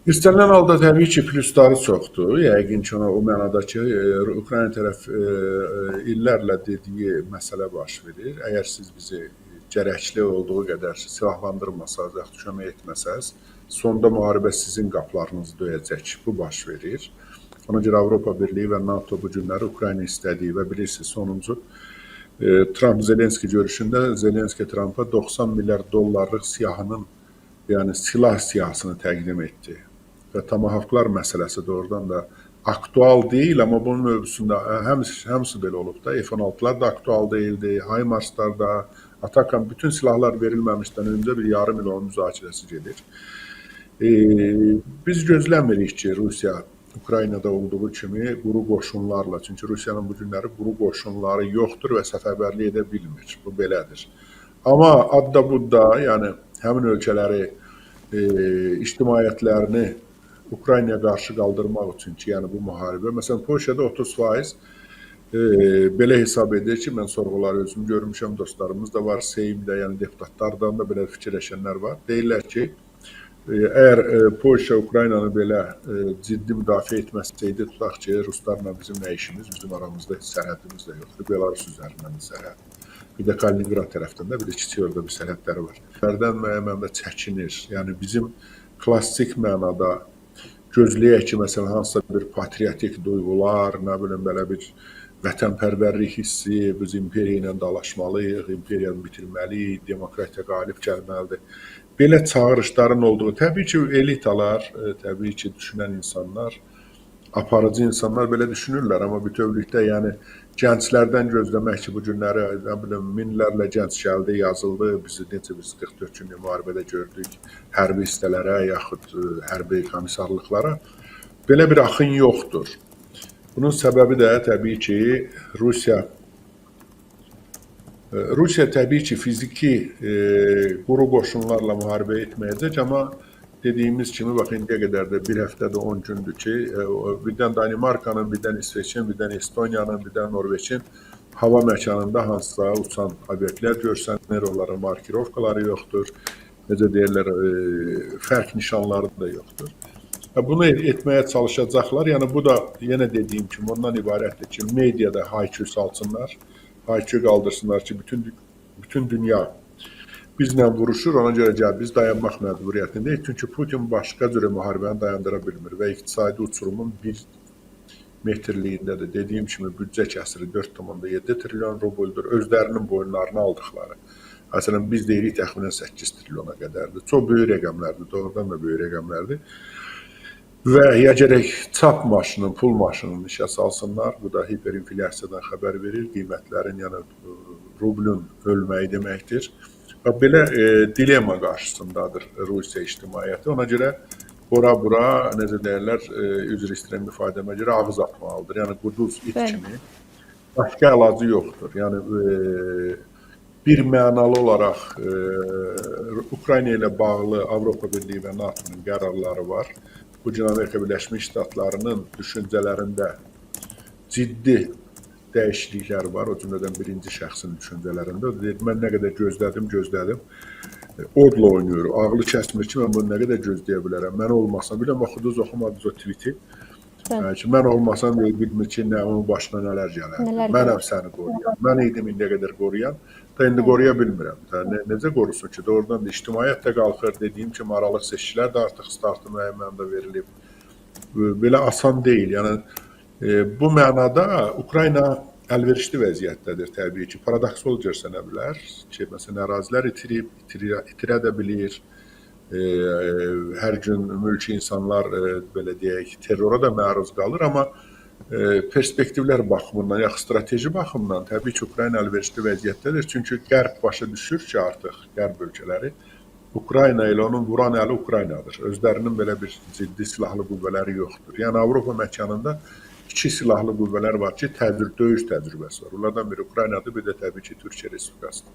İstənilən halda təbii ki, plusları çoxdur. Yəqin ki, o mənada ki, Ukrayna tərəf illərlə dediyi məsələ baş verir. Əgər siz bizi gərəkli olduğu qədər silahlandırmasaz, yaxud kömək etməsəz, sonda müharibə sizin qapılarınızı döyəcək. Bu baş verir. Ona görə Avropa Birliyi və NATO bu günləri Ukrayna istədiyi və bilirsiniz sonuncu Trump-Zelenski görüşündə Zelenski Trumpa 90 milyard dollarlıq siyahının, yəni silah siyahısını təqdim etdi. Və Tomahawklar məsələsi doğrudan da aktual deyil, amma bunun mövzusunda hamısı belə olub da. F-16'lar da aktual deyildi, HIMARS-lar da, Atakan bütün silahlar verilməmişdən öncə bir yarım il onun müzakirəsi gedir. Biz gözləmirik ki, Rusiya Ukraynada olduğu kimi quru qoşunlarla, çünki Rusiyanın bu günləri quru qoşunları yoxdur və səfərbərlik edə bilmir. Bu belədir. Amma adda budda, yəni həmin ölkələri, ictimaiyyətlərini Ukraynaya qarşı qaldırmaq üçün ki, yəni bu müharibə, məsələn, Polşada 30% belə hesab edir ki, mən sorğuları özüm görmüşəm, dostlarımız da var, Seymdə, yəni deputatlardan da belə fikirləşənlər var. Deyirlər ki, əgər Polşa Ukraynanı belə ciddi müdafiə etməsəydi, tutaq ki, Ruslarla bizim nə işimiz, bizim aramızda sərhədimiz də yoxdur, Belarus üzərindən sərhəd. Bir də Kaliningrad tərəfdən də, bir də kiçik orada bir sərhədləri var. Sərhəddən müəyyən mənada çəkinir. Yəni bizim klassik mənada gözləyək ki, məsələn, hansısa bir patriotik duyğular, nə bilim, belə bir vətənpərvərlik hissi, biz imperiya ilə dalaşmalıyıq, imperiyanı bitirməliyik, demokratiya qalib gəlməlidir. Belə çağırışların olduğu, təbii ki, elitalar, təbii ki, düşünən insanlar, aparıcı insanlar belə düşünürlər, amma bütövlükdə, yəni, gənclərdən gözləmək ki, bu günləri, nə bilim, minlərlə gənc gəldi, yazıldı, bizi necə biz 44 günlük müharibədə gördük, hərbi hissələrə, yaxud hərbi komissarlıqlara, belə bir axın yoxdur. Bunun səbəbi də təbii ki, Rusiya təbii ki, fiziki quru qoşunlarla müharibə etməyəcək, amma dediyimiz kimi, bax, indiyə qədər də bir həftədə 10 gündür ki, birdən Danimarkanın, birdən İsveçin, birdən Estoniyanın, birdən Norveçin hava məkanında hansısa uçan obyektlər görsənir, onların markirovkaları yoxdur, necə deyirlər, fərq nişanları da yoxdur. Bunu etməyə çalışacaqlar, yəni bu da yenə dediyim kimi ondan ibarətdir ki, mediada haykü salsınlar, haykü qaldırsınlar ki, bütün dünya bizlə vuruşur, ona görə gəl, biz dayanmaq məcburiyyətindəyik. Çünki Putin başqa cürə müharibəni dayandıra bilmir və iqtisadi uçurumun 1 metrliyindədir. Dediyim kimi, büdcə kəsiri 4,7 trilyon rubuldur. Özlərinin boyunlarını aldıqları. Məsələn, biz deyirik təxminən 8 trilyona qədərdir. Çox böyük rəqəmlərdir, doğrudan da böyük rəqəmlərdir. Və ya gərək çap maşının, pul maşının işə salsınlar. Bu da hiperinflyasiyadan xəbər verir. Qiymətlərin, yəni rublun ölməyi deməkdir. Belə dilema qarşısındadır Rusiya ictimaiyyəti. Ona görə ora-bura, necə deyirlər, üzr istəyirəm ifadəmə görə ağız atmalıdır. Yəni quduz it kimi başqa əlacı yoxdur. Yəni bir mənalı olaraq Ukrayna ilə bağlı Avropa Birliyi və NATO'nun qərarları var. Bu gün Amerika Birləşmiş Ştatlarının düşüncələrində ciddi dəyişikliklər var, o cümlədən birinci şəxsin düşüncələrində. Mən nə qədər gözlədim, odla oynuyur, ağlı kəsmir ki, mən bunu nə qədər gözləyə bilərəm. Mən olmasam, biləm, oxuduz, oxumadınız o tweeti. Mən olmasam, bilmir ki, onun başına nələr gələr. Mənəm səni qoruyan, mən idim indiyə qədər qoruyan, da indi qoruya bilmirəm. Necə qorusun ki, doğrudan da ictimaiyyət də qalxır, dediyim kimi, aralıq seçkilər də artıq startı müəyyən mənada verilib. Belə asan deyil, yəni, bu mənada Ukrayna əlverişli vəziyyətdədir təbii ki. Paradoksal görsənə bilər ki, məsələn, ərazilər itirə də bilir. Hər gün mülki insanlar, belə deyək, terrora da məruz qalır, amma perspektivlər baxımından, yaxud strateji baxımdan təbii ki, Ukrayna əlverişli vəziyyətdədir. Çünki Qərb başa düşür ki, artıq Qərb ölkələri Ukrayna ilə onun vuran əli Ukraynadır. Özlərinin belə bir ciddi silahlı qüvvələri yoxdur. Yəni, Avropa məkanında 2 silahlı qüvvələr var ki, döyüş təcrübəsi var. Onlardan biri Ukraynadır, bir də təbii ki, Türkiyə Respublikasıdır.